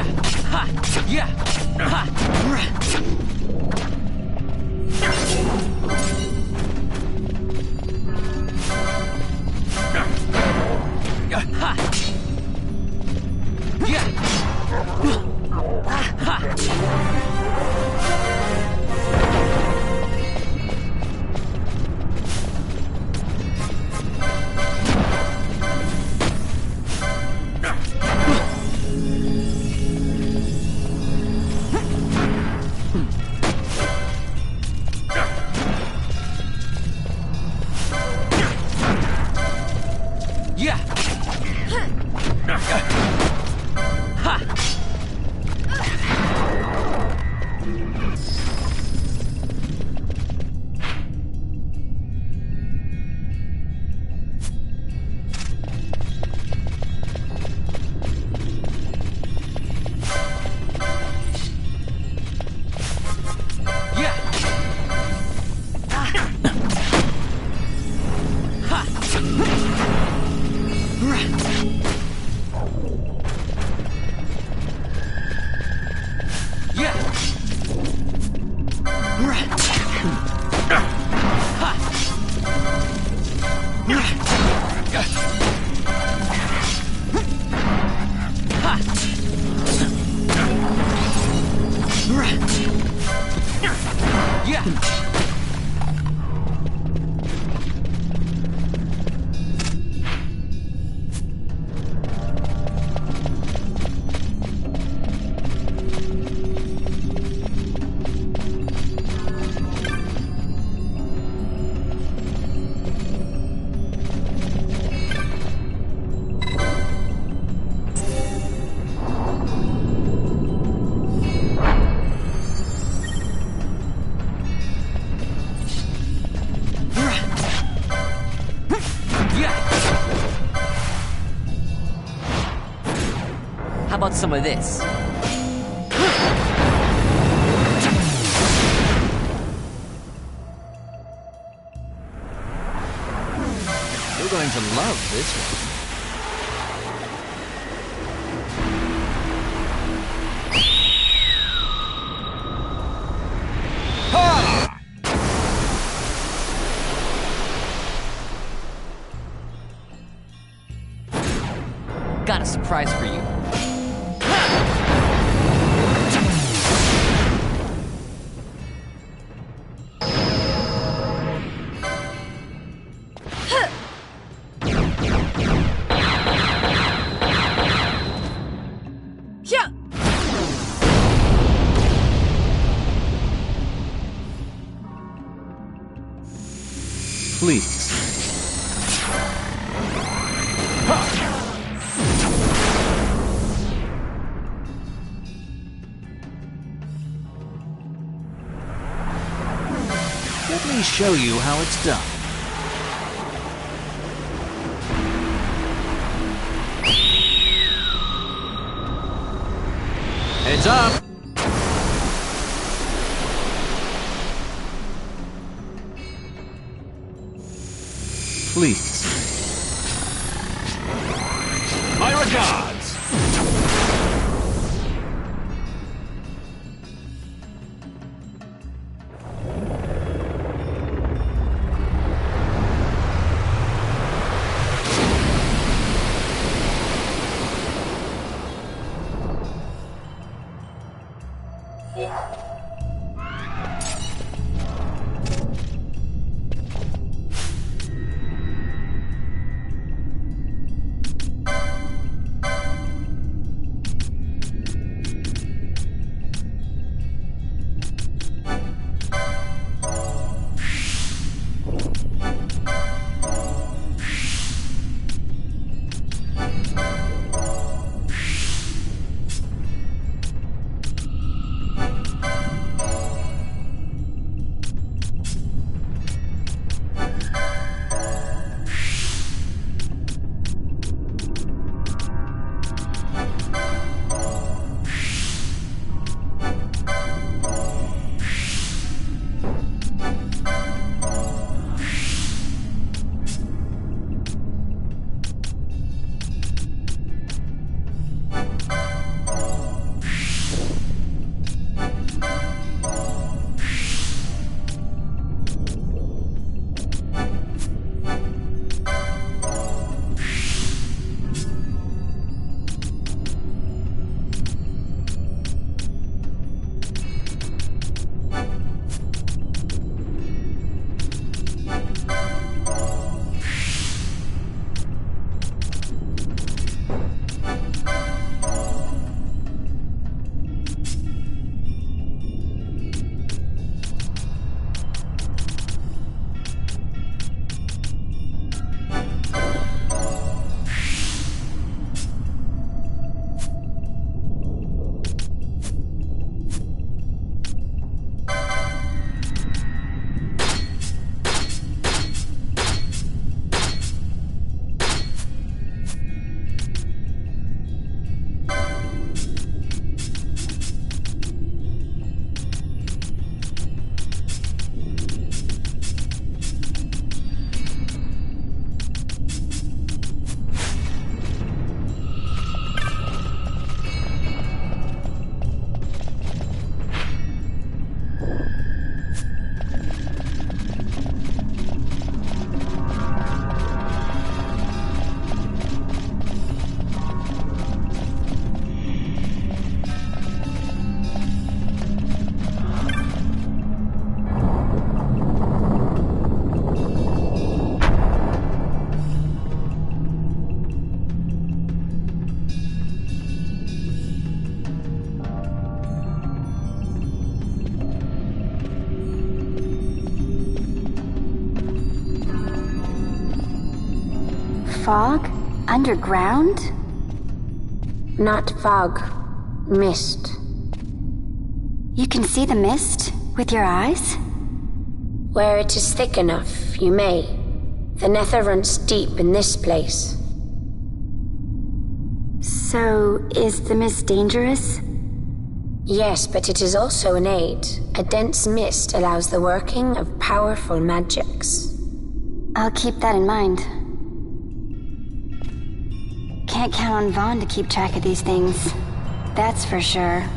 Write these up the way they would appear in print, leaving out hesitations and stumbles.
Yeah. Ha. Yeah. Ha. Ha. Yeah. Yeah. Ha. Yeah. Ha. Yeah. Yeah. How about some of this? You're going to love this one. Got a surprise for you. Please. Let me show you how it's done. Heads up! Please. My regards! fog? Underground? Not fog. Mist. You can see the mist with your eyes? Where it is thick enough, you may. The nether runs deep in this place. So, is the mist dangerous? Yes, but it is also an aid. A dense mist allows the working of powerful magics. I'll keep that in mind. Can't count on Vaughn to keep track of these things. That's for sure.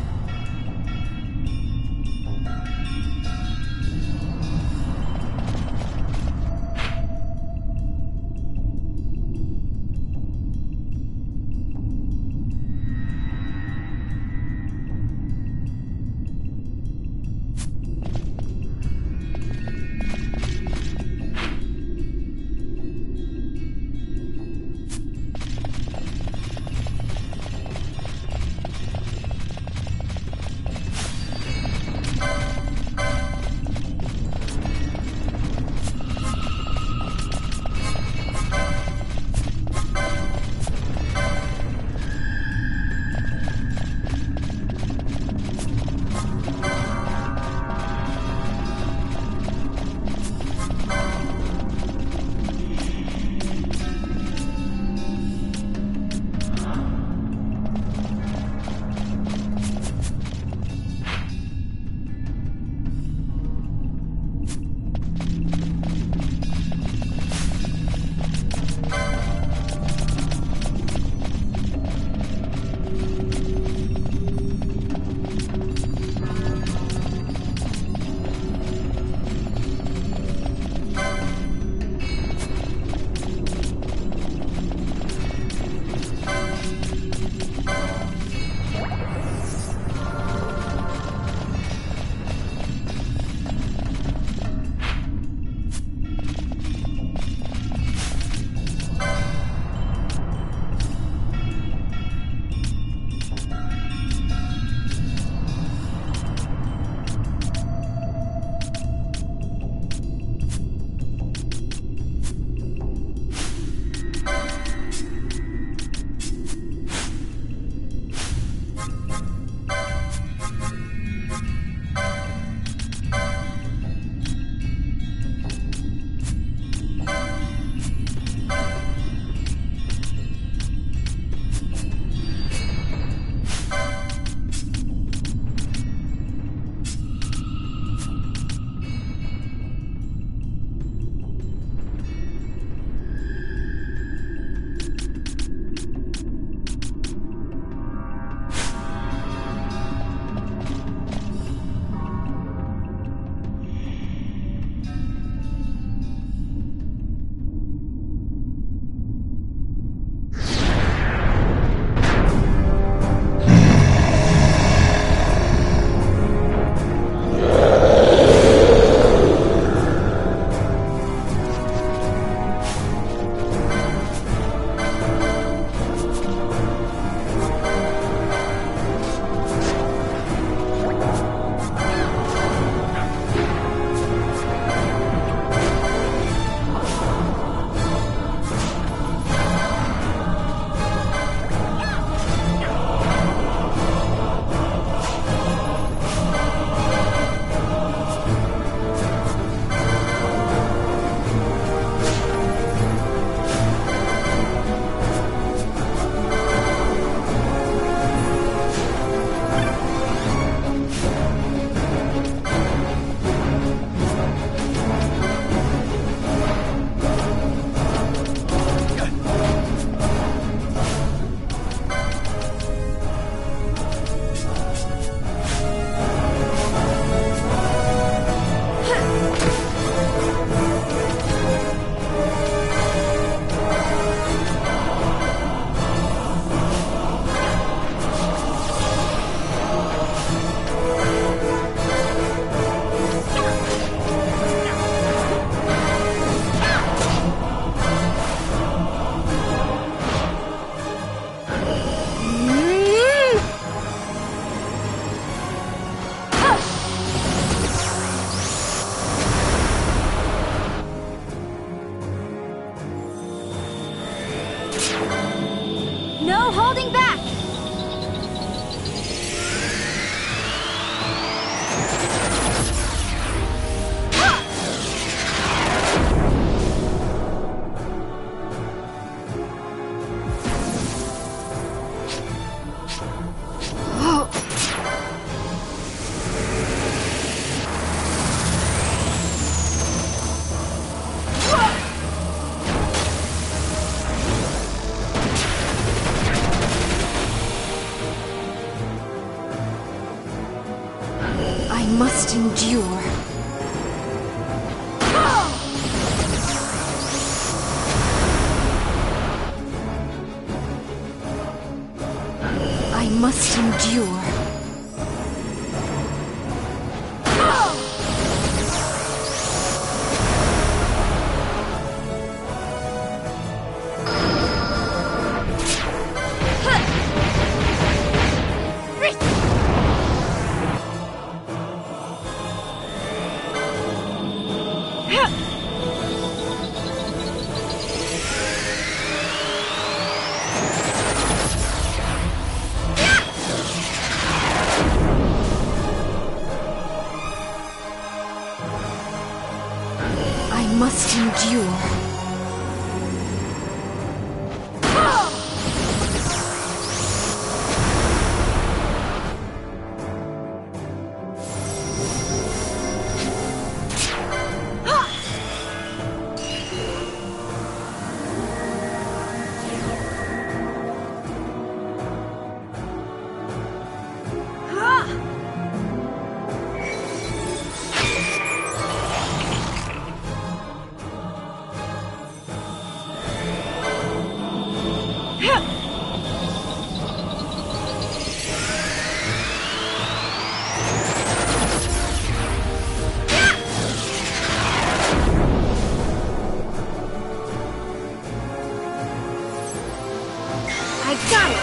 No holding back! I must endure. I must endure. I must endure. I got it!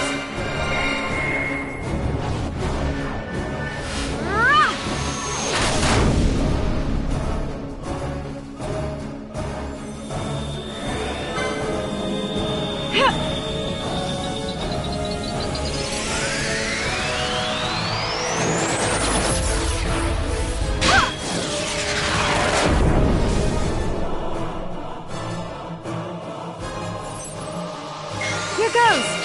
Here goes!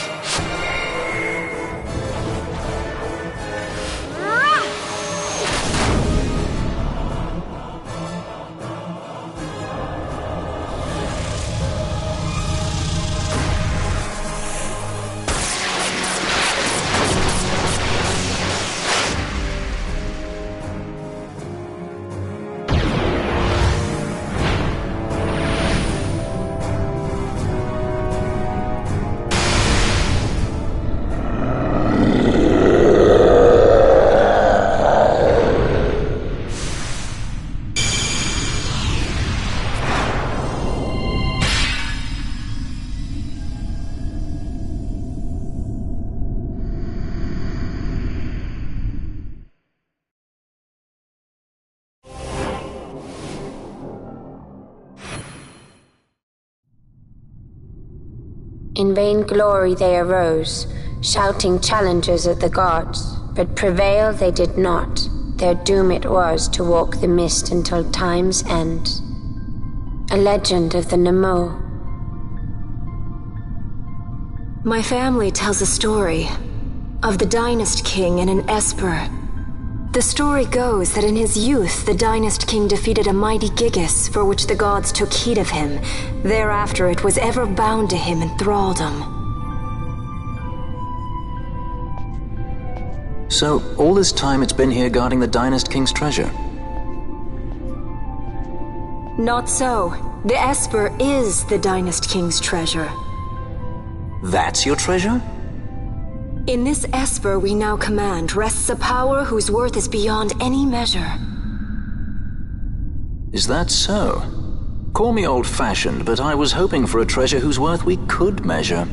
In vain glory they arose, shouting challenges at the gods, but prevail they did not. Their doom it was to walk the mist until time's end. A legend of the Nemo. My family tells a story of the Dynast King and an Esper. The story goes that in his youth, the Dynast King defeated a mighty Gigas, for which the gods took heed of him. Thereafter it was ever bound to him in thraldom. So, all this time it's been here guarding the Dynast King's treasure? Not so. The Esper is the Dynast King's treasure. That's your treasure? In this Esper we now command rests a power whose worth is beyond any measure. Is that so? Call me old-fashioned, but I was hoping for a treasure whose worth we could measure.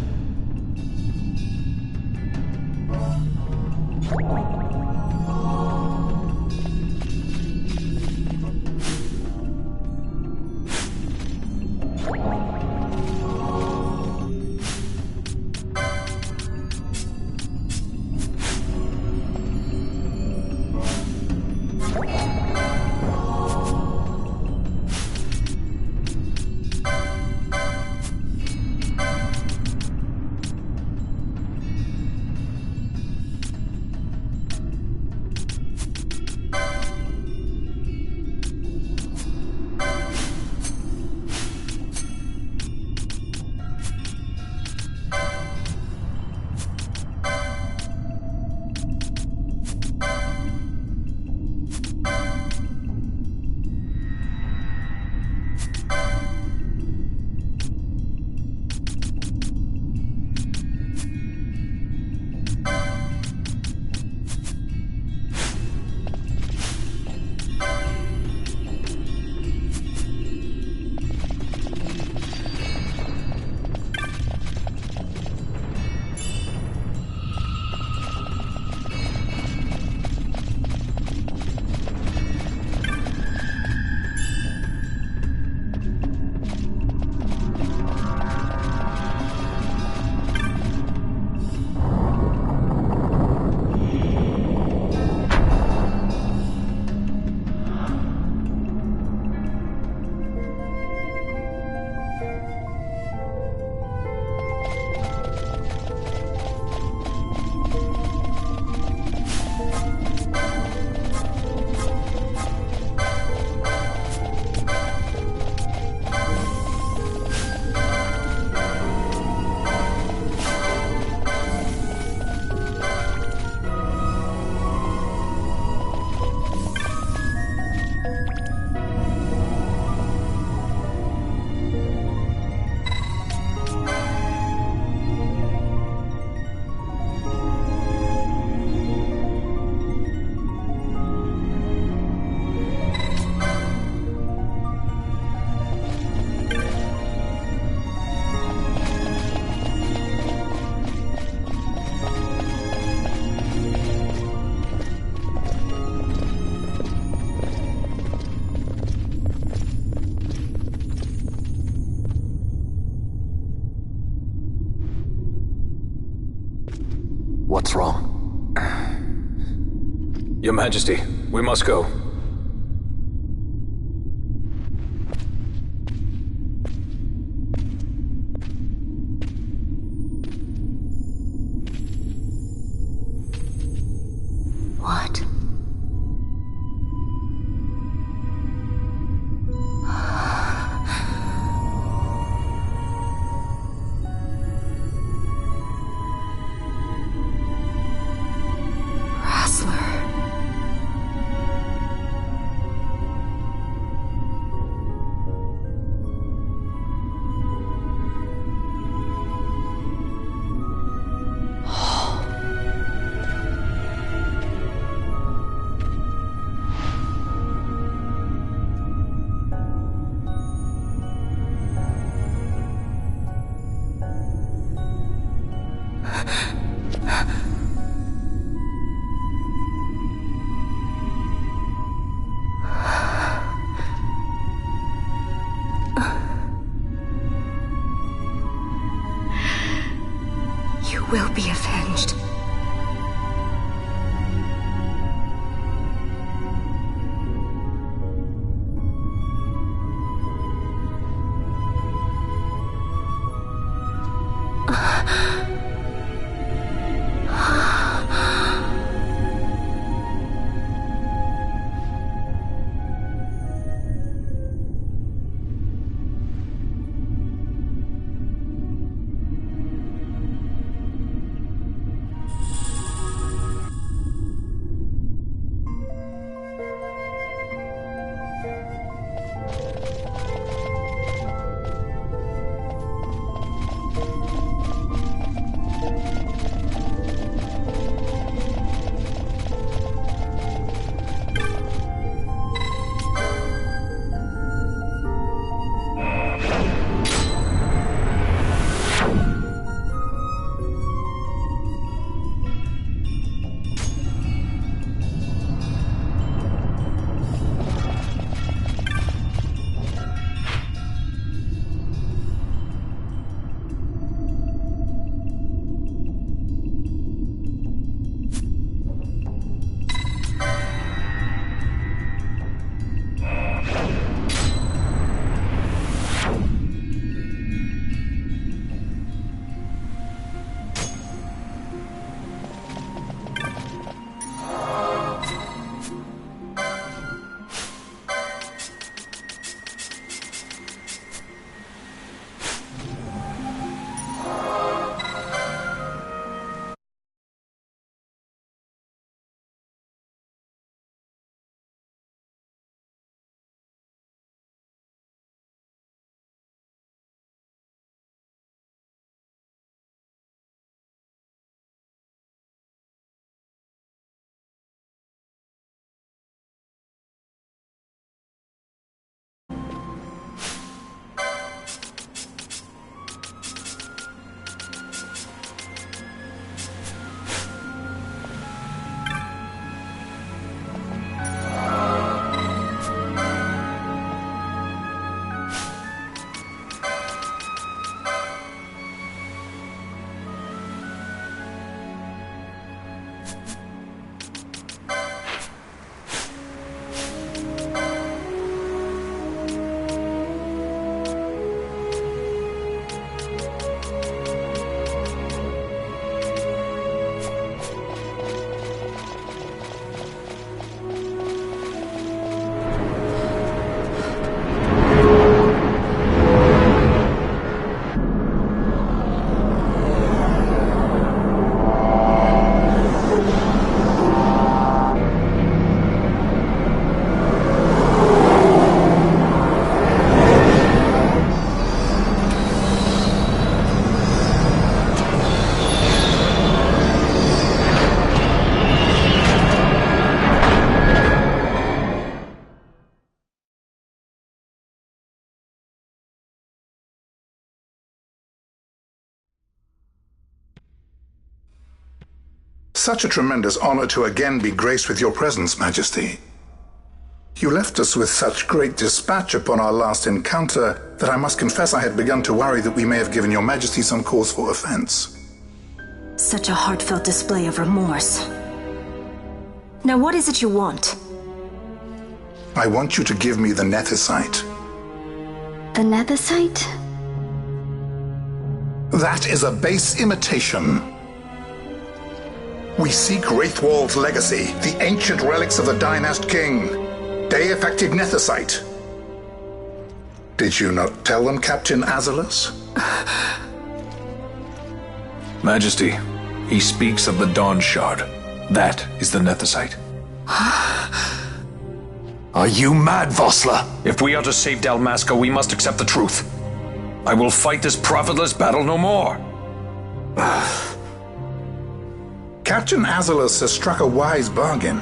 What's wrong? Your Majesty, we must go. What? You will be avenged. Such a tremendous honor to again be graced with your presence, Majesty. You left us with such great dispatch upon our last encounter that I must confess I had begun to worry that we may have given your Majesty some cause for offense. such a heartfelt display of remorse. Now what is it you want? I want you to give me the Nethicite. The Nethicite? That is a base imitation. We seek Wraithwald's legacy, the ancient relics of the Dynast King. Day-affected Nethicite. Did you not tell them, Captain Azalus? Majesty, he speaks of the Dawn Shard. That is the Nethicite. Are you mad, Vossler? If we are to save Dalmasca, we must accept the truth. I will fight this profitless battle no more. Captain Azalus has struck a wise bargain.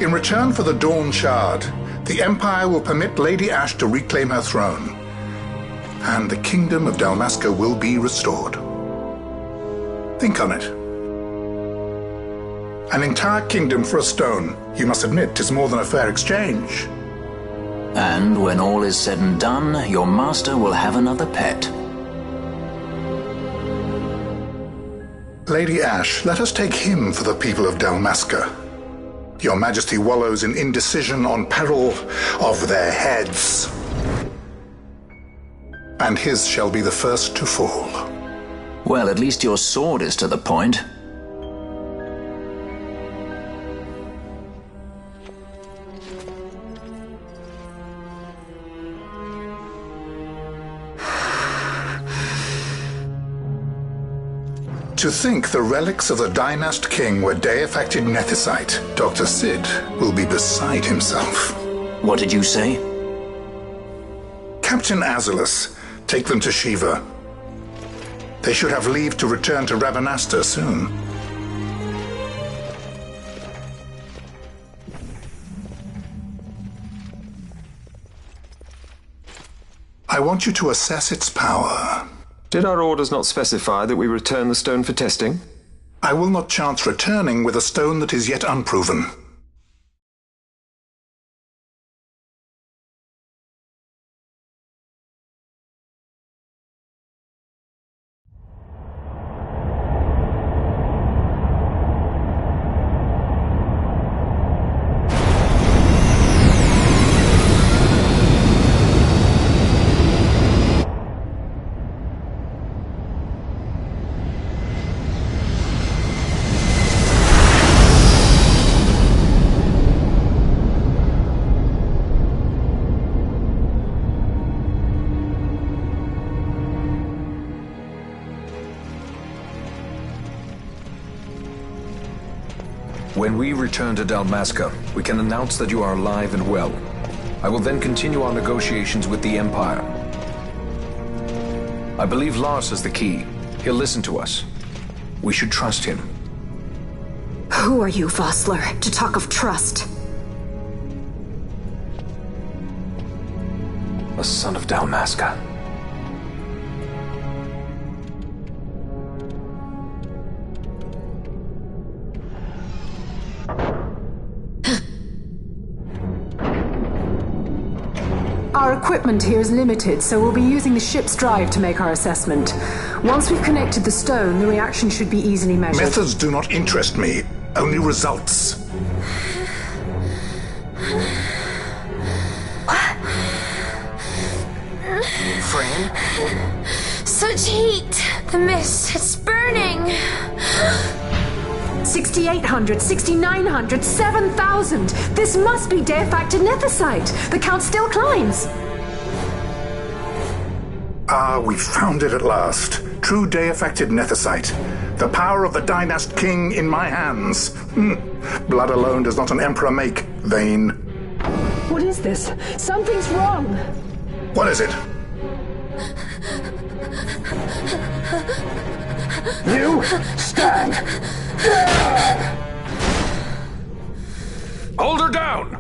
In return for the Dawn Shard, the Empire will permit Lady Ashe to reclaim her throne, and the Kingdom of Dalmasca will be restored. Think on it. An entire kingdom for a stone, you must admit, is more than a fair exchange. And when all is said and done, your master will have another pet. Lady Ashe, let us take him for the people of Dalmasca. Your Majesty wallows in indecision on peril of their heads. And his shall be the first to fall. Well, at least your sword is to the point. To think the relics of the Dynast King were day-affected Nethicite, Dr. Cid will be beside himself. What did you say? Captain Azalus, take them to Shiva. They should have leave to return to Rabanastre soon. I want you to assess its power. Did our orders not specify that we return the stone for testing? I will not chance returning with a stone that is yet unproven. When we return to Dalmasca, we can announce that you are alive and well. I will then continue our negotiations with the Empire. I believe Lars has the key. He'll listen to us. We should trust him. Who are you, Vossler, to talk of trust? A son of Dalmasca. Our equipment here is limited, so we'll be using the ship's drive to make our assessment. Once we've connected the stone, the reaction should be easily measured. Methods do not interest me, only results. Fran? Such heat! The mist, it's burning! 6,800, 6,900, 7,000! This must be day-affected Nethicite! The count still climbs! Ah, we found it at last. True day-affected Nethicite. The power of the Dynast King in my hands. Blood alone does not an emperor make, Vayne. What is this? Something's wrong! What is it? You stand! Hold her down!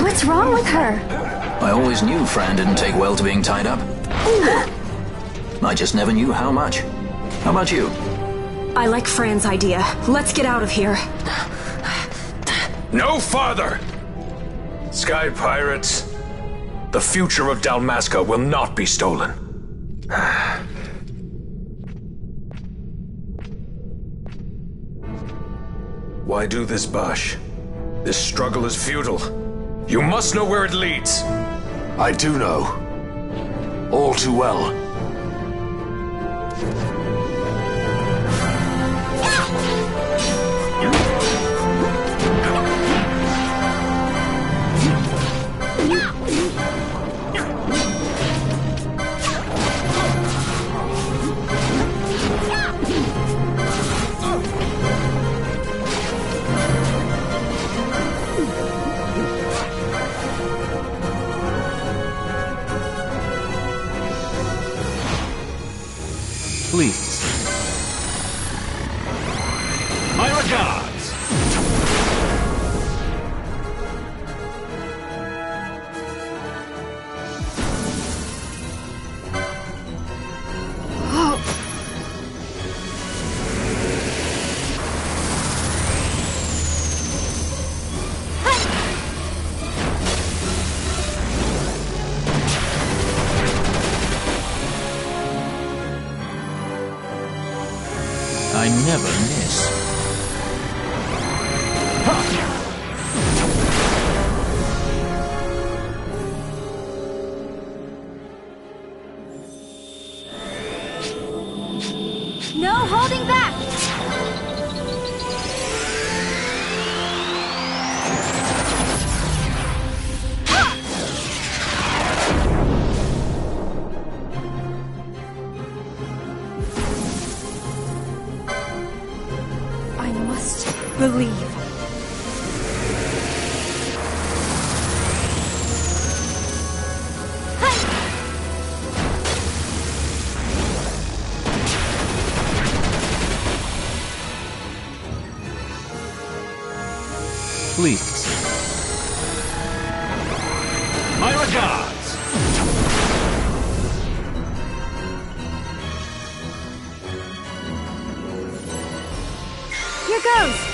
What's wrong with her? I always knew Fran didn't take well to being tied up. I just never knew how much. How about you? I like Fran's idea. Let's get out of here. No farther! Sky Pirates, the future of Dalmasca will not be stolen. Why do this, Basch? This struggle is futile. You must know where it leads. I do know. All too well. Please. My regards! I never miss. No holding back! I must believe. Please. My regards! Here goes!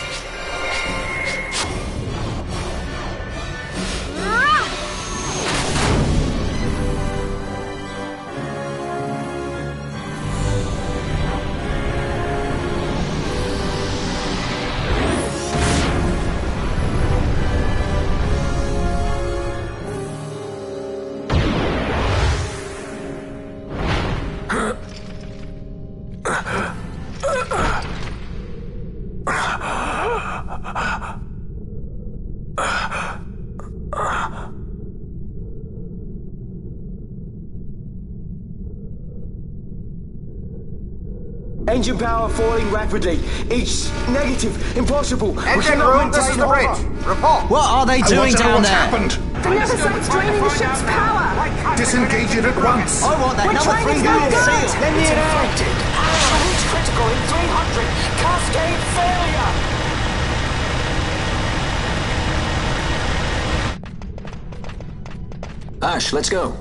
Engine power falling rapidly. Each negative. Impossible. Engine room, this is the bridge. Report. What are they doing down what's there? happened. The Neversite's draining the ship's power! Disengage it at once. I want that We're number trying to 3 go unit good. seal. Let me infected. Absolute critical in 300. Cascade failure. Ash, let's go.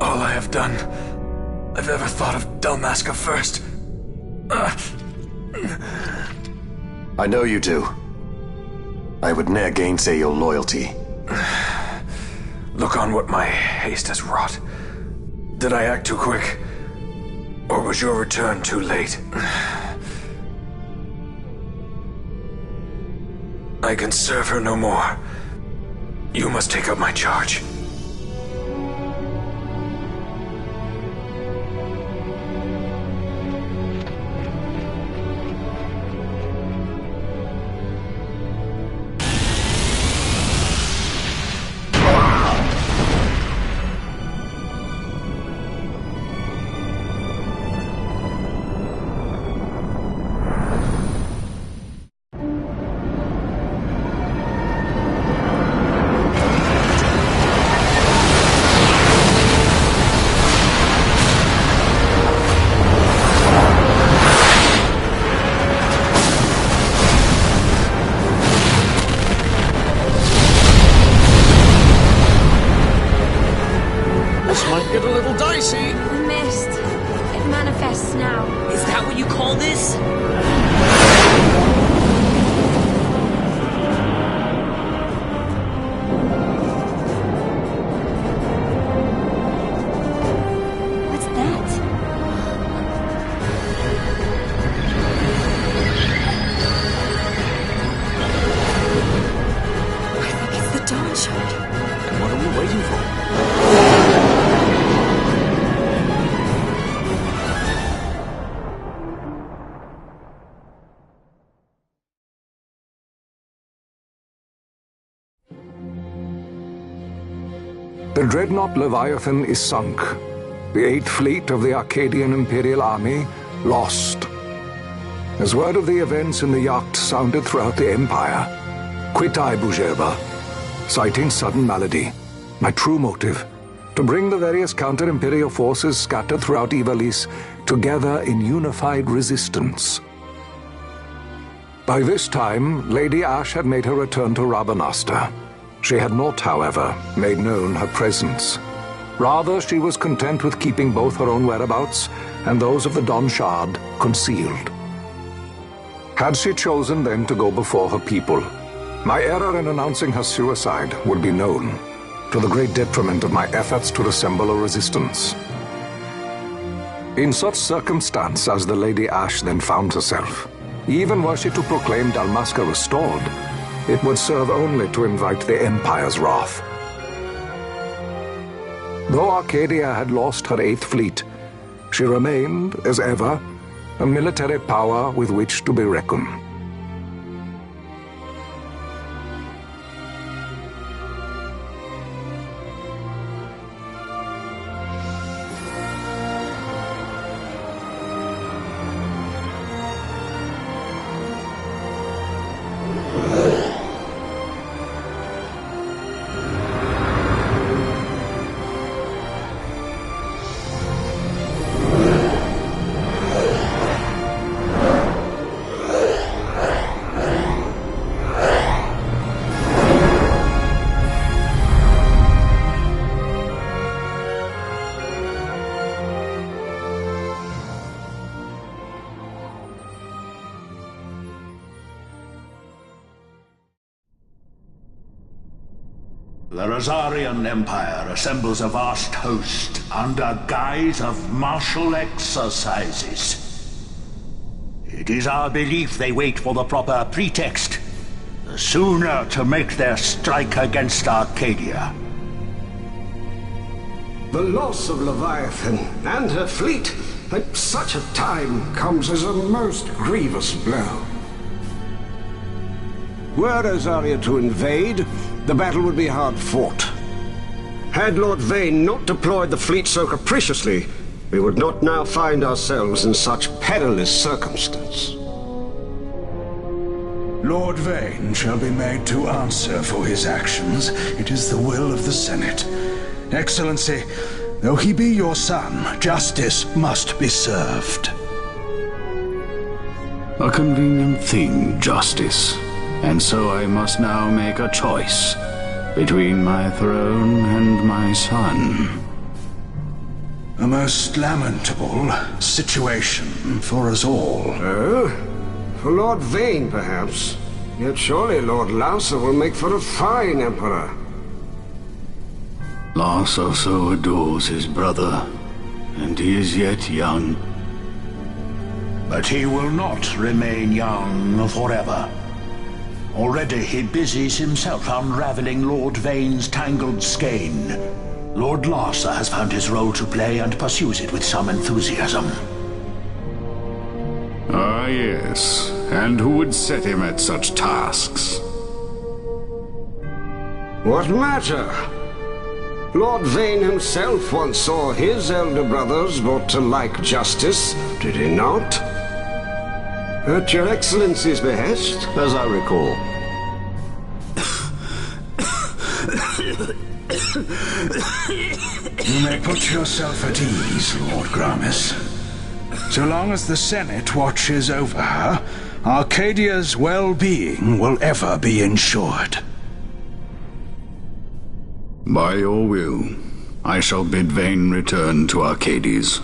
All I have done, I've ever thought of Dalmasca first. I know you do. I would ne'er gainsay your loyalty. Look on what my haste has wrought. Did I act too quick? Or was your return too late? I can serve her no more. You must take up my charge. The dreadnought Leviathan is sunk. The 8th Fleet of the Arcadian Imperial Army lost. As word of the events in the yacht sounded throughout the Empire, quit I Bujeba, citing sudden malady. My true motive, to bring the various counter-imperial forces scattered throughout Ivalice together in unified resistance. By this time, Lady Ashe had made her return to Rabanastre. She had not, however, made known her presence. Rather, she was content with keeping both her own whereabouts and those of the Dawnshard concealed. Had she chosen then to go before her people, my error in announcing her suicide would be known, to the great detriment of my efforts to assemble a resistance. In such circumstance as the Lady Ashe then found herself, even were she to proclaim Dalmasca restored, it would serve only to invite the Empire's wrath. Though Arcadia had lost her 8th Fleet, she remained, as ever, a military power with which to be reckoned. The Rosarian Empire assembles a vast host under guise of martial exercises. It is our belief they wait for the proper pretext, the sooner to make their strike against Arcadia. The loss of Leviathan and her fleet at such a time comes as a most grievous blow. Were Rosaria to invade, the battle would be hard fought. Had Lord Vayne not deployed the fleet so capriciously, we would not now find ourselves in such perilous circumstance. Lord Vayne shall be made to answer for his actions. It is the will of the Senate. Excellency, though he be your son, justice must be served. A convenient thing, justice. And so I must now make a choice between my throne and my son. A most lamentable situation for us all. Oh? For Lord Vayne, perhaps. Yet surely Lord Lausa will make for a fine emperor. Lausa so adores his brother, and he is yet young. But he will not remain young forever. Already he busies himself unraveling Lord Vayne's tangled skein. Lord Lausa has found his role to play and pursues it with some enthusiasm. Ah, yes. And who would set him at such tasks? What matter? Lord Vayne himself once saw his elder brothers brought to like justice, did he not? At your Excellency's behest, as I recall. You may put yourself at ease, Lord Gramis. So long as the Senate watches over her, Arcadia's well-being will ever be ensured. By your will, I shall bid Vayne return to Arcades.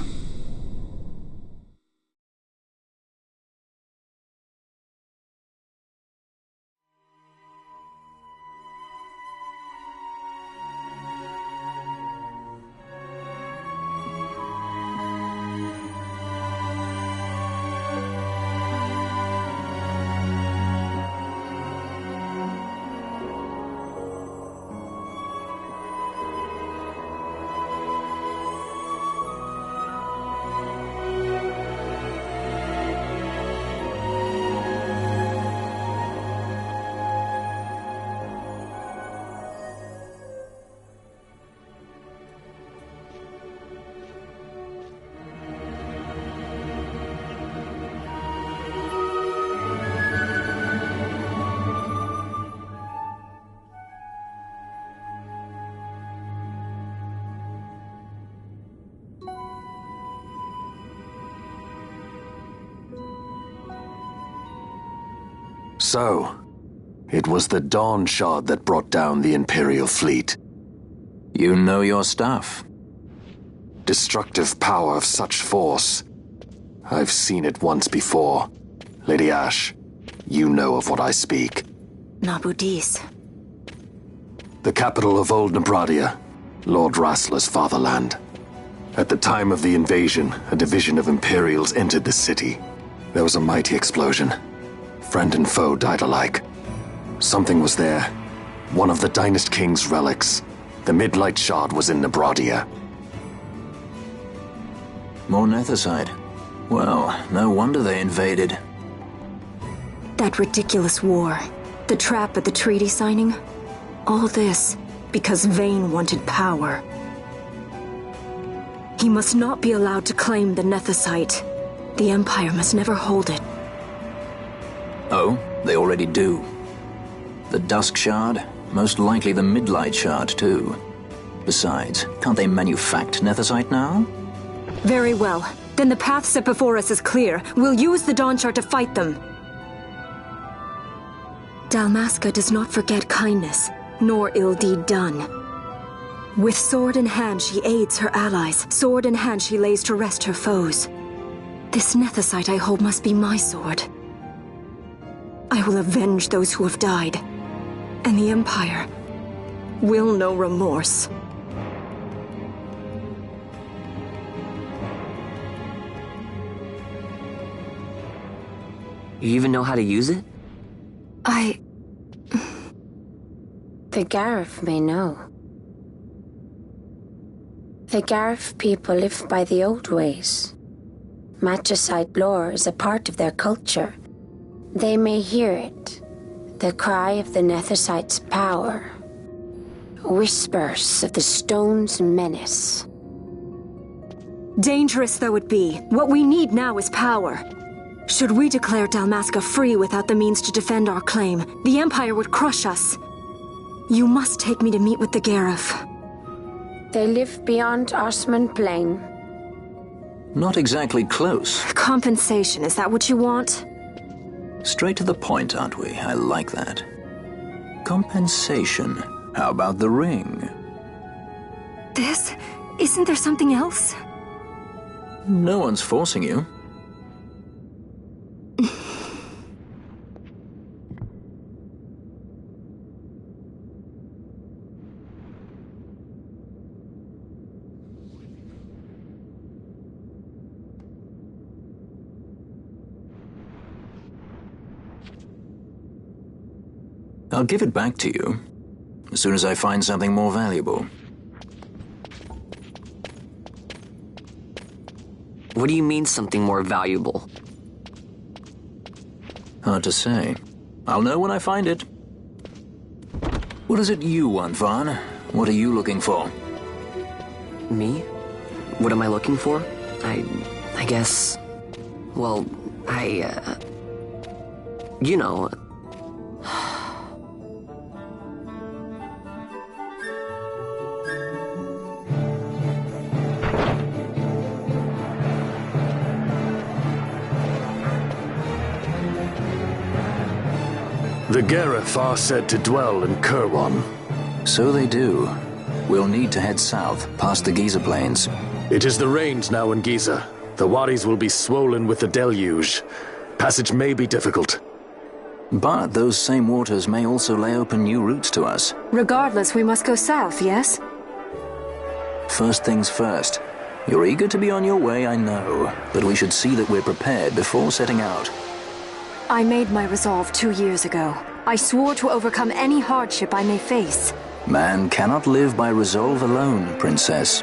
So, it was the Dawn Shard that brought down the Imperial fleet. You know your stuff. Destructive power of such force. I've seen it once before. Lady Ash, you know of what I speak. Nabu Dis. The capital of Old Nebradia, Lord Rassler's fatherland. At the time of the invasion, a division of Imperials entered the city. There was a mighty explosion. Friend and foe died alike. Something was there. One of the Dynast King's relics. The Midlight Shard was in Nebradia. More Nethicite. Well, no wonder they invaded. That ridiculous war. The trap at the treaty signing. All this because Vayne wanted power. He must not be allowed to claim the Nethicite. The Empire must never hold it. Oh, they already do. The Dusk Shard, most likely the Midlight Shard too. Besides, can't they manufacture Nethicite now? Very well. Then the path set before us is clear. We'll use the Dawn Shard to fight them. Dalmasca does not forget kindness, nor ill deed done. With sword in hand, she aids her allies. Sword in hand, she lays to rest her foes. This Nethicite I hold must be my sword. I will avenge those who have died. And the Empire will know remorse. You even know how to use it? The Garif may know. The Garif people live by the old ways. Magicite lore is a part of their culture. They may hear it, the cry of the Nethicite's power. Whispers of the stone's menace. Dangerous though it be, what we need now is power. Should we declare Dalmasca free without the means to defend our claim, the Empire would crush us. You must take me to meet with the Garif. They live beyond Osman Plain. Not exactly close. Compensation, is that what you want? Straight to the point, aren't we? I like that. Compensation. How about the ring? This? Isn't there something else? No one's forcing you. I'll give it back to you as soon as I find something more valuable. What do you mean something more valuable? Hard to say. I'll know when I find it. What is it you want, Vaughn? What are you looking for? Me? What am I looking for? I guess... Well, you know... The Garif are said to dwell in Kirwan. So they do. We'll need to head south, past the Giza Plains. It is the rains now in Giza. The wadis will be swollen with the deluge. Passage may be difficult. But those same waters may also lay open new routes to us. Regardless, we must go south, yes? First things first. You're eager to be on your way, I know. But we should see that we're prepared before setting out. I made my resolve 2 years ago. I swore to overcome any hardship I may face. Man cannot live by resolve alone, Princess.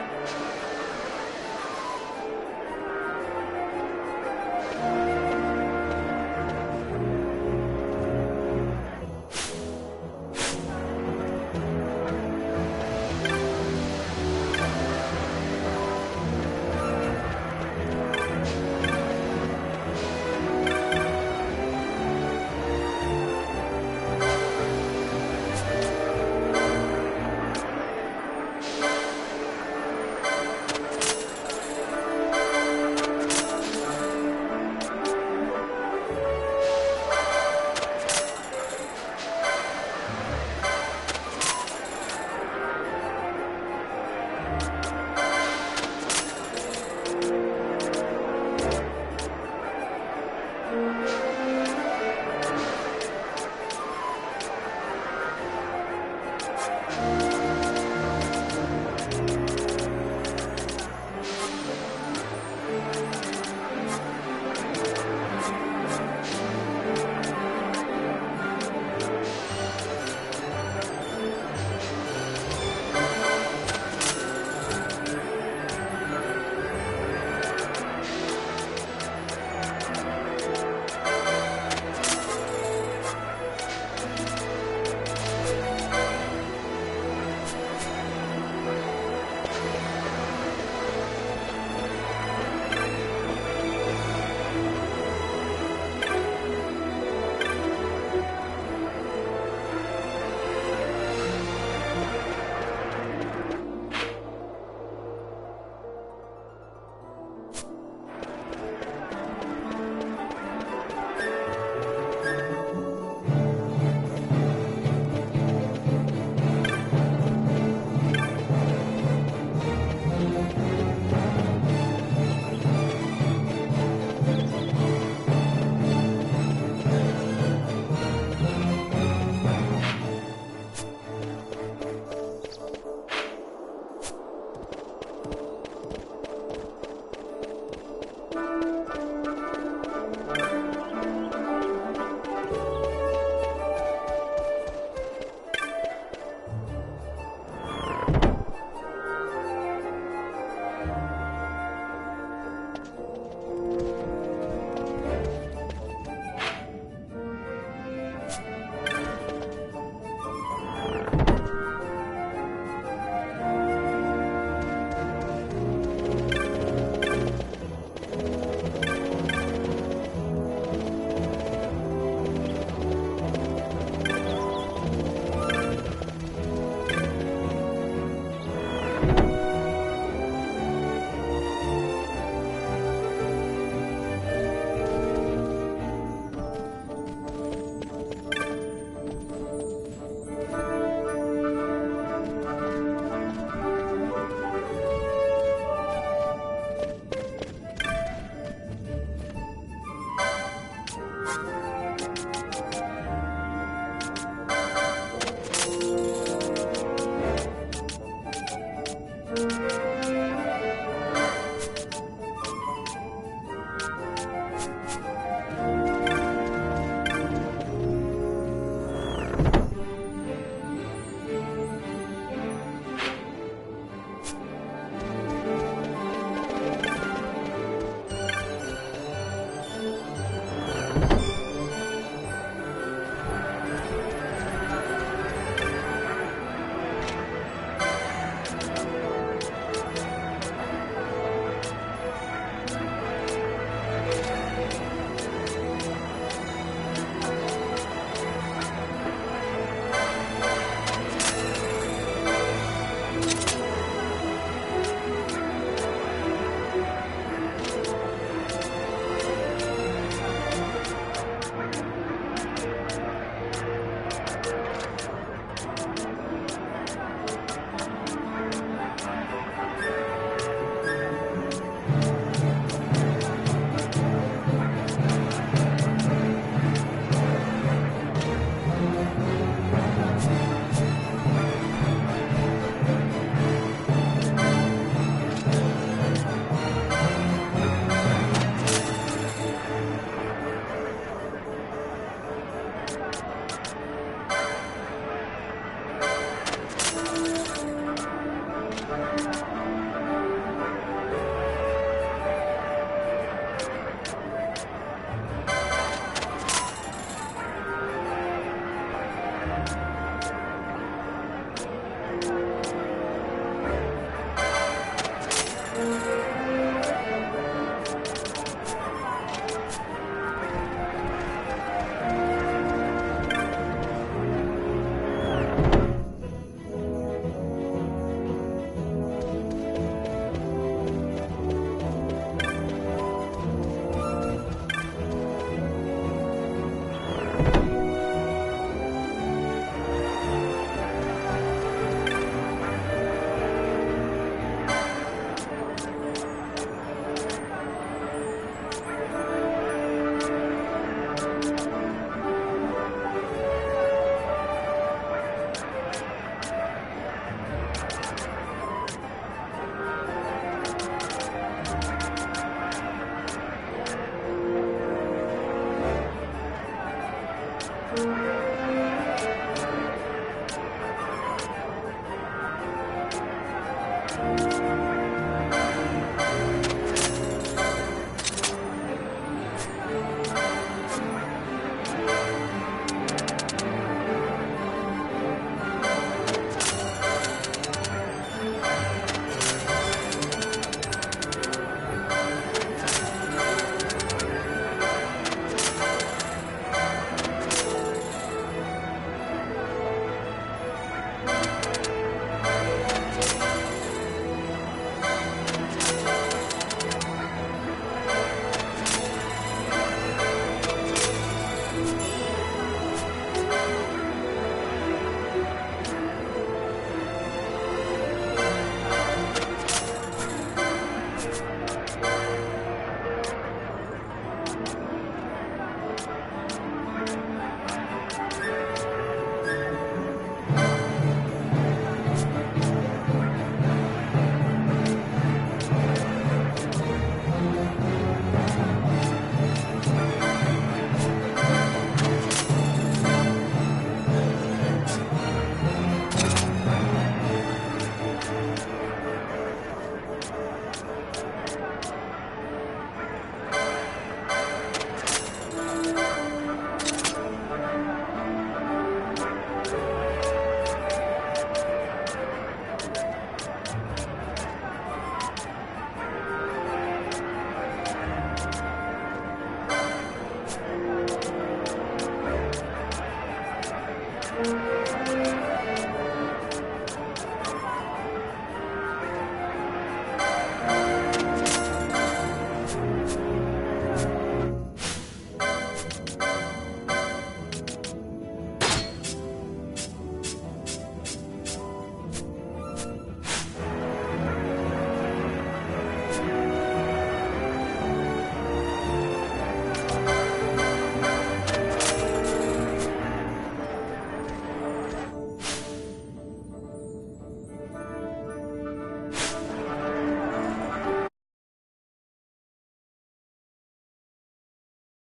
it.